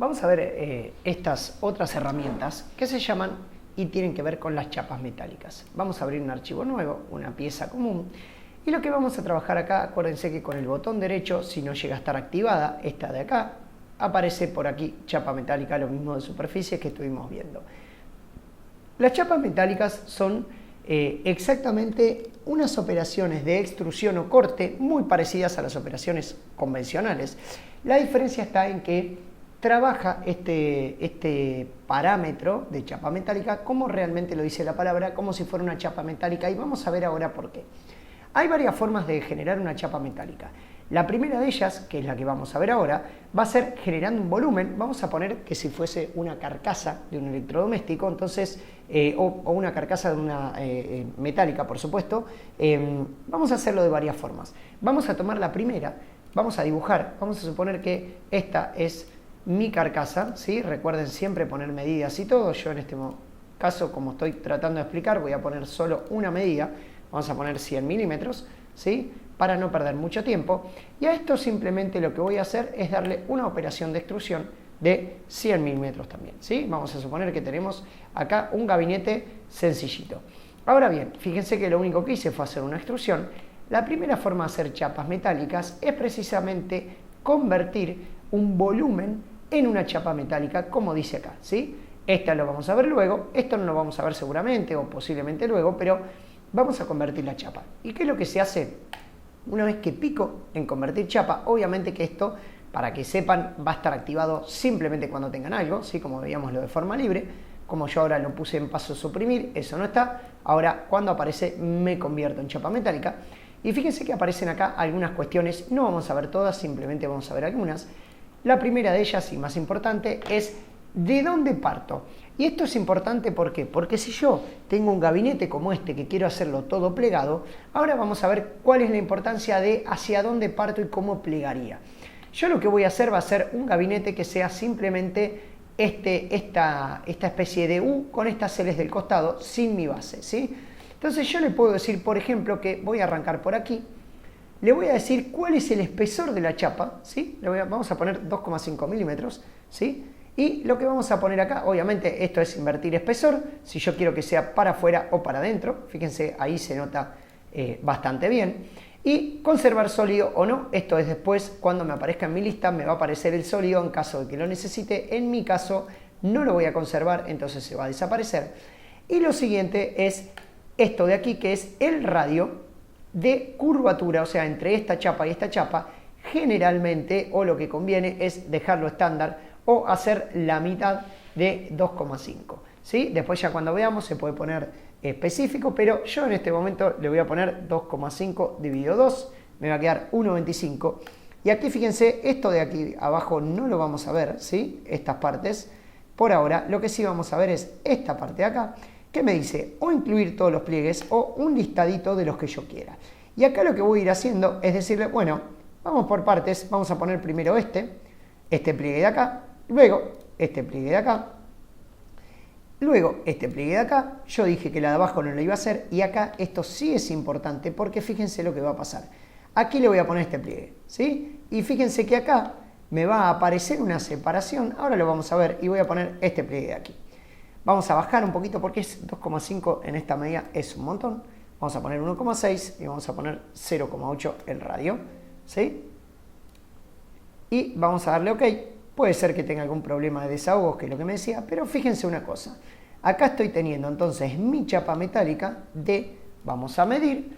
Vamos a ver estas otras herramientas que se llaman y tienen que ver con las chapas metálicas. Vamos a abrir un archivo nuevo, una pieza común, y lo que vamos a trabajar acá, acuérdense que con el botón derecho, si no llega a estar activada, esta de acá, aparece por aquí chapa metálica, lo mismo de superficie que estuvimos viendo. Las chapas metálicas son exactamente unas operaciones de extrusión o corte muy parecidas a las operaciones convencionales. La diferencia está en que trabaja este parámetro de chapa metálica como realmente lo dice la palabra, como si fuera una chapa metálica, y vamos a ver ahora por qué. Hay varias formas de generar una chapa metálica. La primera de ellas, que es la que vamos a ver ahora, va a ser generando un volumen. Vamos a poner que si fuese una carcasa de un electrodoméstico, entonces, o una carcasa de una metálica, por supuesto, vamos a hacerlo de varias formas. Vamos a tomar la primera, vamos a dibujar, vamos a suponer que esta es mi carcasa, ¿sí? Recuerden siempre poner medidas y todo. Yo en este caso, como estoy tratando de explicar, voy a poner solo una medida. Vamos a poner 100 milímetros, ¿sí? Para no perder mucho tiempo. Y a esto simplemente lo que voy a hacer es darle una operación de extrusión de 100 milímetros también, ¿sí? Vamos a suponer que tenemos acá un gabinete sencillito. Ahora bien, fíjense que lo único que hice fue hacer una extrusión. La primera forma de hacer chapas metálicas es precisamente convertir un volumen en una chapa metálica, como dice acá, ¿sí? Esta lo vamos a ver luego, esto no lo vamos a ver seguramente o posiblemente luego, pero vamos a convertir la chapa. ¿Y qué es lo que se hace? Una vez que pico en convertir chapa, obviamente que esto, para que sepan, va a estar activado simplemente cuando tengan algo, ¿sí? Como veíamos lo de forma libre, como yo ahora lo puse en paso suprimir, eso no está. Ahora, cuando aparece, me convierto en chapa metálica. Y fíjense que aparecen acá algunas cuestiones, no vamos a ver todas, simplemente vamos a ver algunas. La primera de ellas, y más importante, es ¿de dónde parto? Y esto es importante, ¿por qué? Porque si yo tengo un gabinete como este que quiero hacerlo todo plegado, ahora vamos a ver cuál es la importancia de hacia dónde parto y cómo plegaría. Yo lo que voy a hacer va a ser un gabinete que sea simplemente esta especie de U con estas L's del costado sin mi base, ¿sí? Entonces yo le puedo decir, por ejemplo, que voy a arrancar por aquí. Le voy a decir cuál es el espesor de la chapa, ¿sí? Vamos a poner 2,5 milímetros, ¿sí? Y lo que vamos a poner acá, obviamente esto es invertir espesor, si yo quiero que sea para afuera o para adentro, fíjense, ahí se nota bastante bien. Y conservar sólido o no, esto es después, cuando me aparezca en mi lista, me va a aparecer el sólido en caso de que lo necesite. En mi caso no lo voy a conservar, entonces se va a desaparecer. Y lo siguiente es esto de aquí, que es el radio de curvatura, o sea, entre esta chapa y esta chapa, generalmente, o lo que conviene es dejarlo estándar, o hacer la mitad de 2,5, ¿sí? Después ya cuando veamos se puede poner específico, pero yo en este momento le voy a poner 2,5 dividido 2, me va a quedar 1,25. Y aquí fíjense, esto de aquí abajo no lo vamos a ver, ¿sí? Estas partes, por ahora, lo que sí vamos a ver es esta parte de acá, que me dice o incluir todos los pliegues o un listadito de los que yo quiera. Y acá lo que voy a ir haciendo es decirle, bueno, vamos por partes, vamos a poner primero este pliegue de acá, luego este pliegue de acá, luego este pliegue de acá. Yo dije que la de abajo no lo iba a hacer y acá esto sí es importante porque fíjense lo que va a pasar. Aquí le voy a poner este pliegue, ¿sí? Y fíjense que acá me va a aparecer una separación, ahora lo vamos a ver y voy a poner este pliegue de aquí. Vamos a bajar un poquito porque es 2,5 en esta medida, es un montón. Vamos a poner 1,6 y vamos a poner 0,8 el radio, ¿sí? Y vamos a darle OK. Puede ser que tenga algún problema de desahogos, que es lo que me decía, pero fíjense una cosa. Acá estoy teniendo entonces mi chapa metálica de, vamos a medir,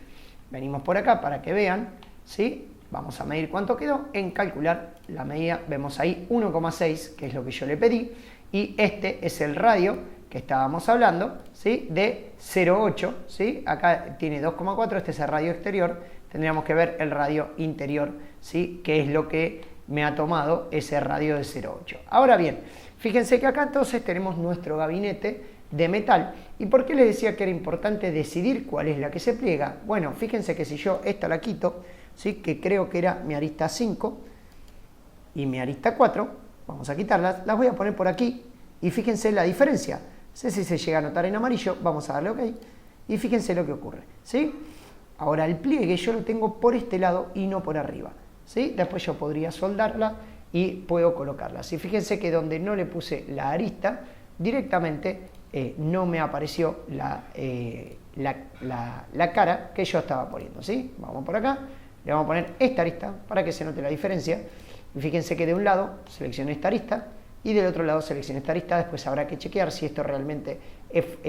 venimos por acá para que vean, ¿sí? Vamos a medir cuánto quedó, en calcular la medida, vemos ahí 1,6, que es lo que yo le pedí, y este es el radio que estábamos hablando, ¿sí? De 0,8, ¿sí? Acá tiene 2,4, este es el radio exterior, tendríamos que ver el radio interior, ¿sí? Que es lo que me ha tomado ese radio de 0,8. Ahora bien, fíjense que acá entonces tenemos nuestro gabinete de metal. ¿Y por qué les decía que era importante decidir cuál es la que se pliega? Bueno, fíjense que si yo esta la quito, ¿sí? Que creo que era mi arista 5 y mi arista 4, vamos a quitarlas, las voy a poner por aquí y fíjense la diferencia. No sé si se llega a notar en amarillo, vamos a darle OK y fíjense lo que ocurre, ¿sí? Ahora el pliegue yo lo tengo por este lado y no por arriba, ¿sí? Después yo podría soldarla y puedo colocarlas. Y fíjense que donde no le puse la arista, directamente no me apareció la cara que yo estaba poniendo, ¿sí? Vamos por acá, le vamos a poner esta arista para que se note la diferencia. Y fíjense que de un lado seleccioné esta arista y del otro lado seleccioné esta arista. Después habrá que chequear si esto realmente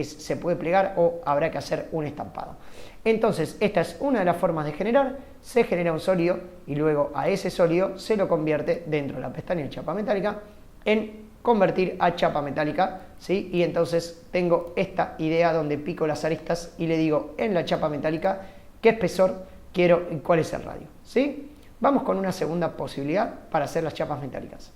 se puede plegar o habrá que hacer un estampado. Entonces, esta es una de las formas de generar. Se genera un sólido y luego a ese sólido se lo convierte dentro de la pestaña de chapa metálica en convertir a chapa metálica, ¿sí? Y entonces tengo esta idea donde pico las aristas y le digo en la chapa metálica qué espesor quiero y cuál es el radio, ¿sí? Vamos con una segunda posibilidad para hacer las chapas metálicas.